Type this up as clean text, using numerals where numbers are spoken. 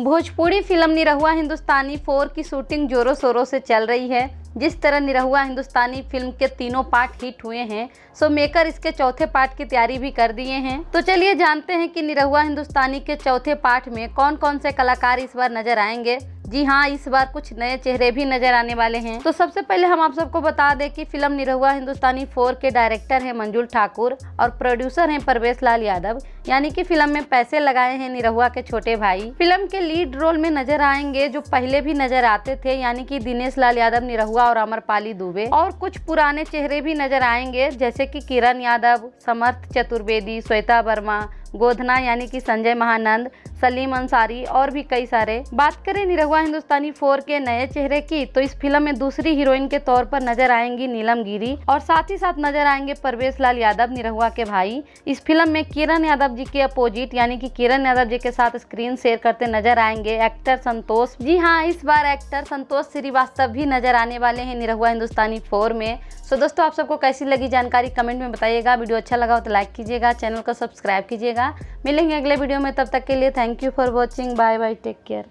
Bhojpuri film Nirahua हिंदुस्तानी 4 की shooting जोरों शोरों से चल रही है। जिस तरह निरहुआ हिंदुस्तानी फिल्म के तीनों पार्ट हिट हुए हैं, सो मेकर इसके चौथे पार्ट की तैयारी भी कर दिए हैं। तो चलिए जानते हैं कि निरहुआ हिंदुस्तानी के चौथे पार्ट में कौन कौन से कलाकार इस बार नजर आएंगे। जी हाँ, इस बार कुछ नए चेहरे भी नजर आने वाले हैं। तो सबसे पहले हम आप सबको बता दें कि फिल्म निरहुआ हिंदुस्तानी 4 के डायरेक्टर हैं मंजुल ठाकुर और प्रोड्यूसर हैं परवेश लाल यादव, यानी कि फिल्म में पैसे लगाए हैं निरहुआ के छोटे भाई। फिल्म के लीड रोल में नजर आएंगे जो पहले भी नजर आते थे, यानी कि दिनेश लाल यादव निरहुआ और अमरपाली दुबे, और कुछ पुराने चेहरे भी नजर आएंगे जैसे कि किरण यादव, समर्थ चतुर्वेदी, श्वेता वर्मा, गोधना यानी कि संजय महानंद, सलीम अंसारी और भी कई सारे। बात करें निरहुआ हिंदुस्तानी 4 के नए चेहरे की, तो इस फिल्म में दूसरी हीरोइन के तौर पर नजर आएंगी नीलम गिरी और साथ ही साथ नजर आएंगे परवेश लाल यादव निरहुआ के भाई। इस फिल्म में किरण यादव जी के अपोजिट यानी कि किरण यादव जी के साथ स्क्रीन शेयर करते नजर आएंगे एक्टर संतोष। जी हाँ, इस बार एक्टर संतोष श्रीवास्तव भी नजर आने वाले हैं निरहुआ हिंदुस्तानी 4 में। सो दोस्तों, आप सबको कैसी लगी जानकारी कमेंट में बताइएगा। वीडियो अच्छा लगा हो तो लाइक कीजिएगा, चैनल को सब्सक्राइब कीजिएगा। मिलेंगे अगले वीडियो में, तब तक के लिए thank you for watching. Bye bye, take care.